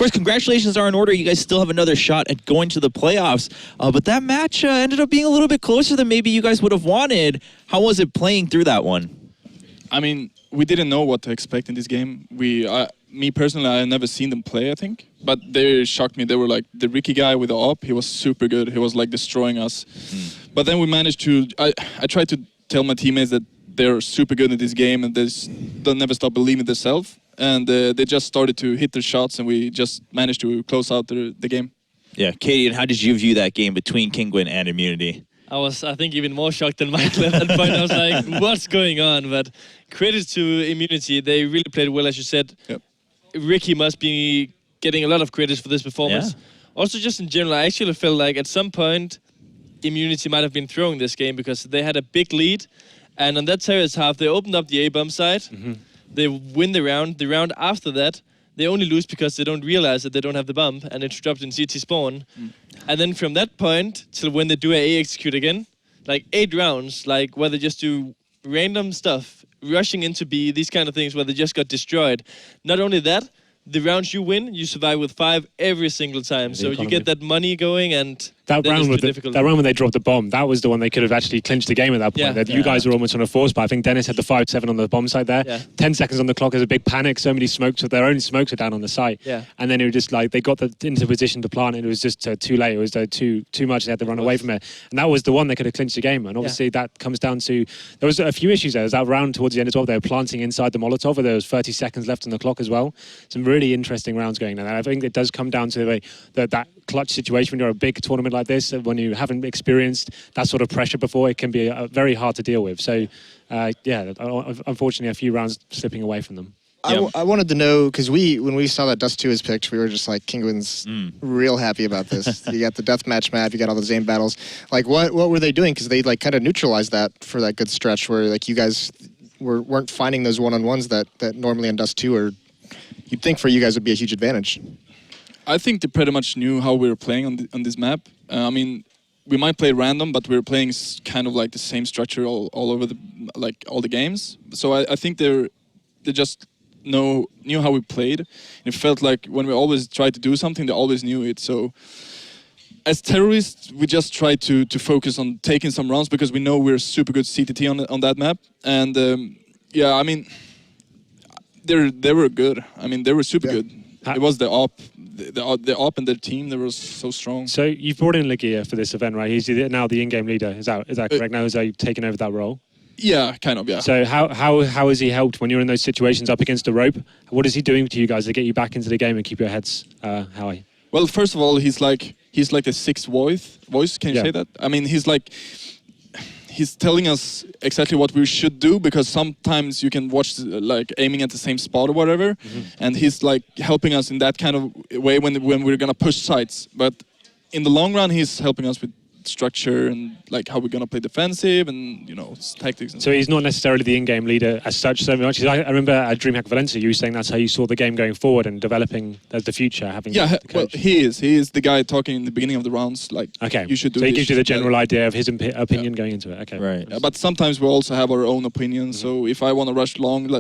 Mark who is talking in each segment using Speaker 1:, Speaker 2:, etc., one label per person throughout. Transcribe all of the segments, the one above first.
Speaker 1: course, congratulations are in order. You guys still have another shot at going to the playoffs. But that match ended up being a little bit closer than maybe you guys would have wanted. How was it playing through that one?
Speaker 2: I mean, we didn't know what to expect in this game. Me personally, I had never seen them play, I think. But they shocked me. They were like, the Ricky guy with the op, he was super good. He was like destroying us. But then we managed to, I tried to tell my teammates that they're super good at this game and they'll never stop believing in themselves. And they just started to hit their shots and we just managed to close out the game.
Speaker 1: Yeah, Katie, and how did you view that game between Kinguin and Immunity?
Speaker 3: I was, I think, even more shocked than Michael at that point. I was like, what's going on? But credit to Immunity. They really played well, as you said.
Speaker 2: Yep.
Speaker 3: Ricky must be getting a lot of credit for this performance. Yeah. Also, just in general, I actually felt like at some point, Immunity might have been throwing this game because they had a big lead. And on that terrace half, they opened up the A-bomb side. They win the round. The round after that, they only lose because they don't realize that they don't have the bomb and it's dropped in CT spawn. And then from that point till when they do A execute again, like 8 rounds, like where they just do random stuff, rushing into B, these kind of things where they just got destroyed. Not only that, the rounds you win, you survive with 5 every single time. So you get that money going, and
Speaker 4: that round when they dropped the bomb, that was the one they could have actually clinched the game at that point. You guys were almost on a force, but I think Dennis had the 5-7 on the bomb site there. 10 seconds on the clock, there's a big panic. So many smokes, their own smokes were down on the site. And then it was just like they got into position to plant, and it was just too late. It was too much. They had to run away from it, and that was the one they could have clinched the game. And obviously that comes down to there was a few issues there. There's that round towards the end as well. They were planting inside the Molotov, where there was 30 seconds left on the clock as well. Some really interesting rounds going on. And I think it does come down to that clutch situation when you're a big tournament like this, when you haven't experienced that sort of pressure before, it can be very hard to deal with. So, unfortunately, a few rounds slipping away from them.
Speaker 5: I wanted to know, because when we saw that Dust 2 was picked, we were just like, Kinguin's real happy about this. You got the deathmatch map, you got all the Zane battles. Like, what were they doing? Because they like kind of neutralized that for that good stretch where like you guys weren't finding those one-on-ones that normally in Dust 2 are, you'd think for you guys would be a huge advantage.
Speaker 2: I think they pretty much knew how we were playing on this map. I mean, we might play random, but we were playing kind of like the same structure all over all the games. So I think they just knew how we played. It felt like when we always tried to do something, they always knew it. So as terrorists, we just try to focus on taking some rounds because we know we're super good CTT on that map. And I mean, they were good. I mean, they were super good. It was the op and their team. They were so strong.
Speaker 4: So you've brought in Legia for this event, right? He's now the in-game leader. Is that correct? Now is he taking over that role?
Speaker 2: Yeah, kind of. Yeah.
Speaker 4: So how has he helped when you're in those situations up against the rope? What is he doing to you guys to get you back into the game and keep your heads high?
Speaker 2: Well, first of all, he's like the sixth voice. Can you say that? I mean, he's telling us exactly what we should do, because sometimes you can watch like aiming at the same spot or whatever, and he's like helping us in that kind of way when we're gonna push sites. But in the long run, he's helping us with structure and like how we're gonna play defensive and tactics. And
Speaker 4: so he's not necessarily the in-game leader as such so much. I remember at DreamHack Valencia, you were saying that's how you saw the game going forward and developing the future.
Speaker 2: Well, he is the guy talking in the beginning of the rounds. Like, you should do.
Speaker 4: So he gives you the general idea of his opinion going into it. Okay,
Speaker 1: right.
Speaker 2: Yeah, but sometimes we also have our own opinions. So if I want to rush long,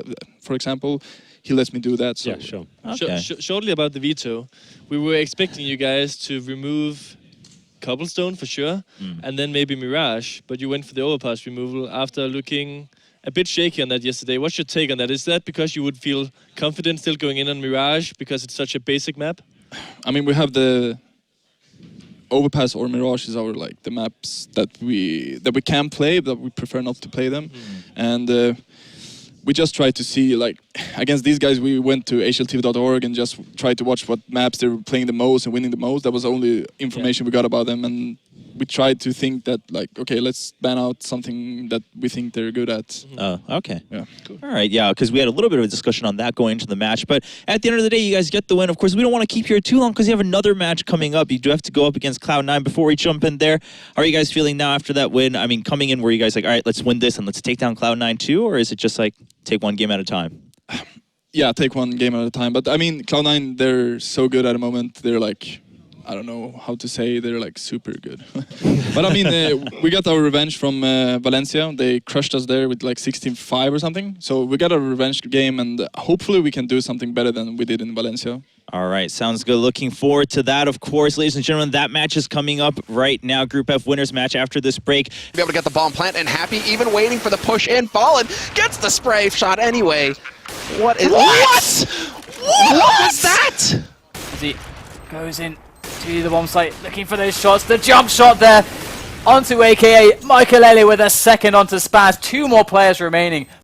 Speaker 2: for example, he lets me do that. So.
Speaker 4: Yeah, sure.
Speaker 3: Okay. Shortly about the veto, we were expecting you guys to remove Cobblestone for sure, and then maybe Mirage, but you went for the overpass removal after looking a bit shaky on that yesterday. What's your take on that? Is that because you would feel confident still going in on Mirage because it's such a basic map?
Speaker 2: I mean, we have the overpass or Mirage is our the maps that we can play, but we prefer not to play them, and we just try to see, against these guys, we went to hltv.org and just tried to watch what maps they were playing the most and winning the most. That was the only information we got about them. And we tried to think that, okay, let's ban out something that we think they're good at.
Speaker 1: Okay.
Speaker 2: Yeah. Cool.
Speaker 1: All right, yeah, because we had a little bit of a discussion on that going into the match. But at the end of the day, you guys get the win. Of course, we don't want to keep you here too long because you have another match coming up. You do have to go up against Cloud9. Before we jump in there, how are you guys feeling now after that win? I mean, coming in, were you guys like, all right, let's win this and let's take down Cloud9 too? Or is it just take one game at a time?
Speaker 2: Yeah, take one game at a time. But I mean, Cloud9, they're so good at the moment. They're I don't know how to say, they're like super good. But I mean, we got our revenge from Valencia. They crushed us there with like 16-5 or something. So we got a revenge game, and hopefully we can do something better than we did in Valencia.
Speaker 1: All right, sounds good. Looking forward to that, of course. Ladies and gentlemen, that match is coming up right now. Group F winners match after this break.
Speaker 6: Be able to get the bomb plant, and Happy even waiting for the push in. Ballin gets the spray shot anyway. What is... What was that?
Speaker 7: As he goes in to the bomb site, looking for those shots. The jump shot there onto AKA Maikelele with a second onto Spaz. 2 more players remaining.